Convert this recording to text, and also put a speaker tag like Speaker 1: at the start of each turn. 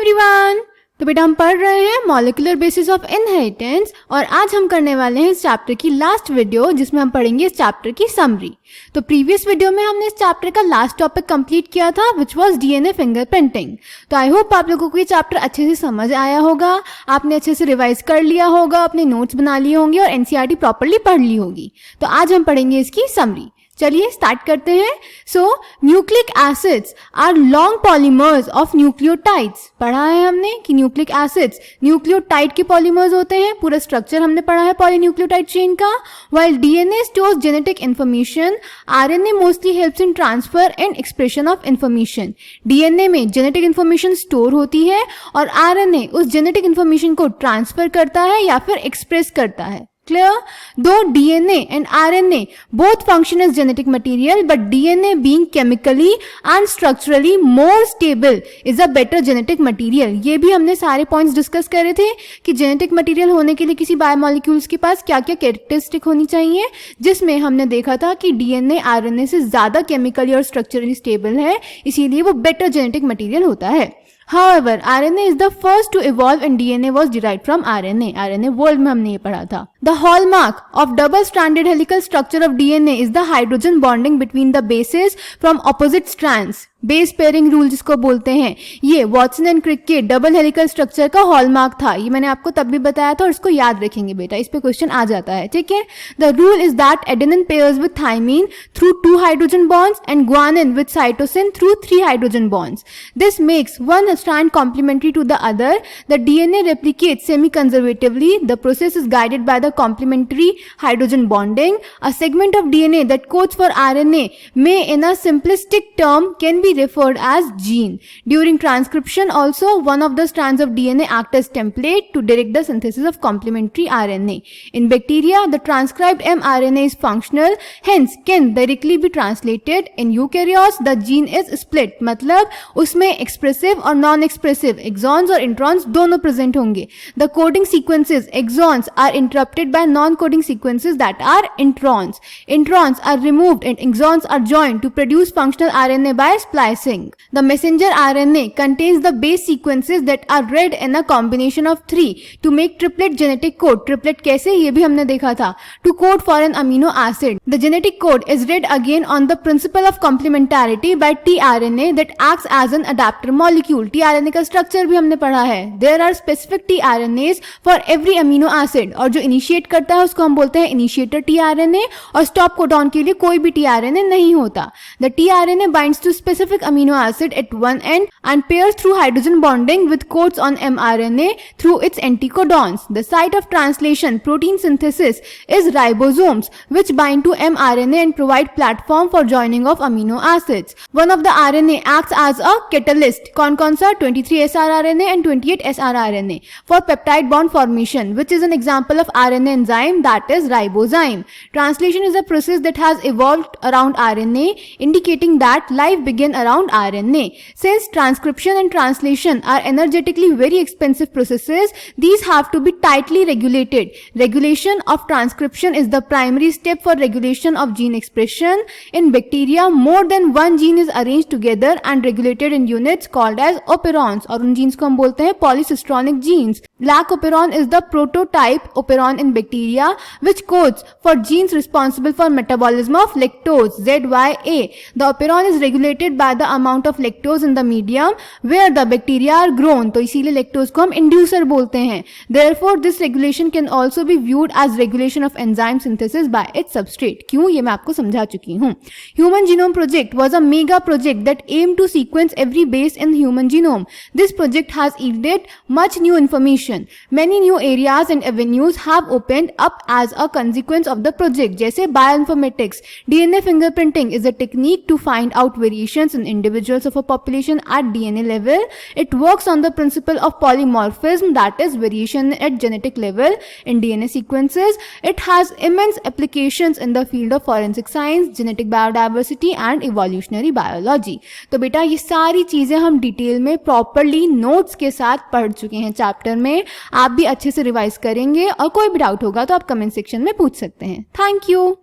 Speaker 1: Everyone. तो बेटा हम पढ़ रहे हैं मॉलिक्यूलर बेसिस ऑफ इनहेरिटेंस और आज हम करने वाले हैं इस चैप्टर की लास्ट वीडियो जिसमें हम पढ़ेंगे इस चैप्टर की समरी। तो प्रीवियस वीडियो में हमने इस चैप्टर का लास्ट टॉपिक कंप्लीट किया था विच वाज डीएनए फिंगरप्रिंटिंग। तो आई होप आप लोगों को ये चैप्टर अच्छे से समझ आया होगा, आपने अच्छे से रिवाइज कर लिया होगा, अपने नोट्स बना लिए होंगे और एनसीईआरटी प्रॉपर्ली पढ़ ली होगी। तो आज हम पढ़ेंगे इसकी समरी। चलिए स्टार्ट करते हैं। So nucleic acids are long polymers of nucleotides. पढ़ा है हमने कि न्यूक्लिक एसिड्स न्यूक्लियोटाइड के पॉलीमर्स होते हैं, पूरा स्ट्रक्चर हमने पढ़ा है पॉलीन्यूक्लियोटाइड चेन का। While DNA stores genetic information, RNA mostly helps in transfer and expression of information. DNA में जेनेटिक इंफॉर्मेशन स्टोर होती है और आरएनए उस जेनेटिक इंफॉर्मेशन को ट्रांसफर करता है या फिर एक्सप्रेस करता है। Clear? Though DNA and RNA both function as genetic material, but DNA being chemically and structurally more stable is a better genetic material. ये भी हमने सारे पॉइंट्स डिस्कस करे थे कि जेनेटिक मटेरियल होने के लिए किसी बायोमोलिक्यूल्स के पास क्या क्या कैरेक्टरिस्टिक होनी चाहिए, जिसमें हमने देखा था कि डीएनए आरएनए से ज्यादा केमिकली और स्ट्रक्चरली स्टेबल है, इसीलिए वो बेटर जेनेटिक मटेरियल होता है। However, RNA is the first to evolve and DNA was derived from RNA. RNA world में हमने ये पढ़ा था। The hallmark of double-stranded helical structure of DNA is the hydrogen bonding between the bases from opposite strands. Base pairing rule जिसको बोलते हैं, ये Watson and Crick के डबल हेलिकल स्ट्रक्चर का हॉलमार्क था। ये मैंने आपको तब भी बताया था और इसको याद रखेंगे बेटा, इस पे क्वेश्चन आ जाता है, ठीक है। The rule is that adenine pairs with thymine through 2 hydrogen bonds and guanine with cytosine through 3 hydrogen bonds. This makes one strand complementary to the other. The DNA replicates semi-conservatively. The process is guided by the complementary hydrogen bonding. A segment of DNA that codes for RNA may, in a simplistic term, can be referred as gene. During transcription also, one of the strands of DNA act as template to direct the synthesis of complementary RNA. In bacteria, the transcribed mRNA is functional, hence can directly be translated. In eukaryotes, the gene is split. मतलब उसमें expressive और non-expressive exons और introns दोनों present होंगे. The coding sequences exons are interrupted by non-coding sequences that are introns. Introns are removed and exons are joined to produce functional RNA by splicing. The messenger RNA contains the base sequences that are read in a combination of 3 to make triplet genetic code. Triplet कैसे, ये भी हमने देखा था. To code for an amino acid. The genetic code is read again on the principle of complementarity by tRNA that acts as an adapter molecule. tRNA का structure भी हमने पढ़ा है. There are specific tRNAs for every amino acid और जो initiate करता है उसको हम बोलते हैं इनिशिएटर tRNA और स्टॉप कोडॉन के लिए कोई भी tRNA नहीं होता. The tRNA binds to specific amino acid at one end and pairs through hydrogen bonding with codes on mRNA through its anticodons. The site of translation protein synthesis is ribosomes which bind to mRNA and provide platform for joining of amino acids. One of the RNA acts as a catalyst. कौन सा? 23 srRNA and 28 srRNA for peptide bond formation, which is an example of RNA enzyme, that is ribozyme. Translation is a process that has evolved around RNA, indicating that life began around RNA. Since transcription and translation are energetically very expensive processes, these have to be tightly regulated. Regulation of transcription is the primary step for regulation of gene expression. In bacteria, more than one gene is arranged together and regulated in units called as operons, और उन jeans को हम बोलते हैं polycistronic genes. Lac operon is the prototype operon in bacteria which codes for genes responsible for metabolism of lactose, ZYA. The operon is regulated by the amount of lactose in the medium where the bacteria are grown. तो इसीलिए lactose को हम inducer बोलते हैं. Therefore, this regulation can also be viewed as regulation of enzyme synthesis by its substrate. क्यों? ये मैं आपको समझा चुकी हूँ. Human Genome Project was a mega project that aimed to sequence every base in human genome. This project has yielded much new information. Many new areas and avenues have opened up as a consequence of the project. जैसे bioinformatics, DNA fingerprinting is a technique to find out variations in individuals of a population at DNA level. It works on the principle of polymorphism, that is variation at genetic level in DNA sequences. It has immense applications in the field of forensic science, genetic biodiversity and evolutionary biology. तो बेटा ये सारी चीजें हम detail में properly notes के साथ पढ़ चुके हैं चैप्टर में. आप भी अच्छे से रिवाइज करेंगे और कोई भी डाउट होगा तो आप कमेंट सेक्शन में पूछ सकते हैं. Thank you.